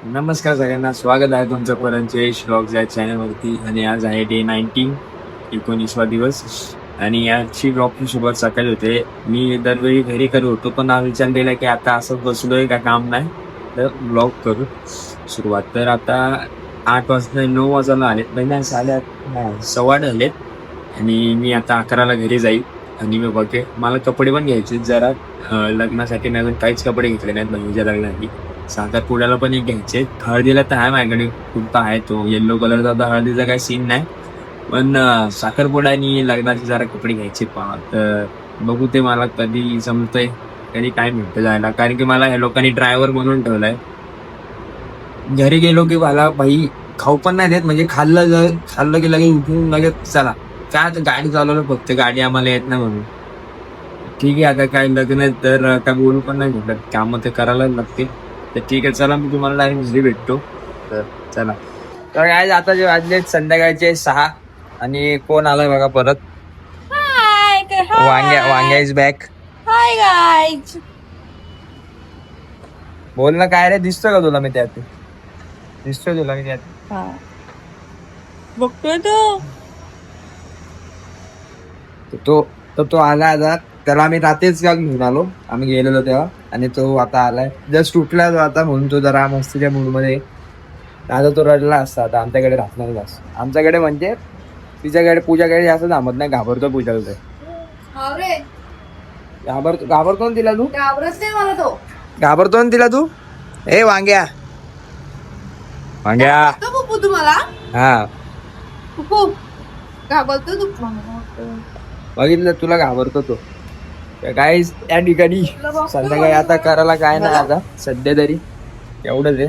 नमस्कार सगळ्यांना, स्वागत आहे तुमचं परत जयेश व्लॉग्स या चॅनलवरती. आणि आज आहे डे 19, 19वा दिवस. आणि याची ब्लॉगची सुरुवात सकाळी होते. मी दरवेळी घरी करत होतो, पण हा विचार केला की आता असं बसलोय का काम नाही, तर ब्लॉग करू सुरुवात. तर आता 8 वाजता 9 वाजायला आलेत, म्हणजे 8:30 सव्वा झालेत. आणि मी आता 11ला घरी जाईल. आणि मी बघे मला कपडे पण घ्यायचे जरा, लग्नासाठी नवीन काहीच कपडे घेतले नाहीत बहिणीच्या लग्नासाठी. साखरपुड्याला पण एक घ्यायचे. हळदीला तर आहे माझ्याकडे कुर्ता आहे, तो येल्लो कलरचा. तर हळदीचा काही सीन नाही, पण साखरपुडा आणि लग्नाचे जरा कपडे घ्यायचे तर बघू ते मला कधी जमतंय, कधी काय मिळतं जायला. कारण की मला ह्या लोकांनी ड्रायव्हर म्हणून ठेवलाय. घरी गेलो की मला भाई खाऊ पण नाही देत, म्हणजे खाल्लं की लगेच उठून लगेच चला. काय आता गाडी चालवलं, फक्त गाडी आम्हाला येत नाही म्हणून. ठीक आहे, आता काय लग्न आहे तर काय बोलू पण नाही भेटत, कामं ते करायला लागते. तर ठीक आहे, चला मी तुम्हाला डायरेक्ट घरी भेटतो. तर चला. तर काय आता जे वाजले संध्याकाळचे 6, आणि कोण आलाय बघा परत. वांग्या इज बॅक. Hi guys. बोल ना, काय रे, दिसतोय का तुला मी त्यात? दिसतोय तुला मी त्यात? बघतोय तो आला आता. त्याला आम्ही रात्रीच घेऊन आलो, आम्ही गेलेलो तेव्हा. आणि तो आता आलाय, जस्ट उठला तो आता, म्हणून तो जरा मस्तीच्या मूडमध्ये. आता तो रडला असता, आता आमच्याकडे राहणार जास्त. आमच्याकडे म्हणजे तिच्याकडे, पूजाकडे जास्त थांबत नाही, घाबरतो पूजाकडे. घाबरतो ना तिला तू? घाबरत नाही मला तो. घाबरतो ना तिला तू? ए वांग्या तो पप्पू तुम्हाला हा, पप्पू घाबरतो तू. बघितलं, तुला घाबरतो तो. काय या ठिकाणी संध्याकाळी आता करायला काय नाही, आता सध्या तरी एवढंच आहे.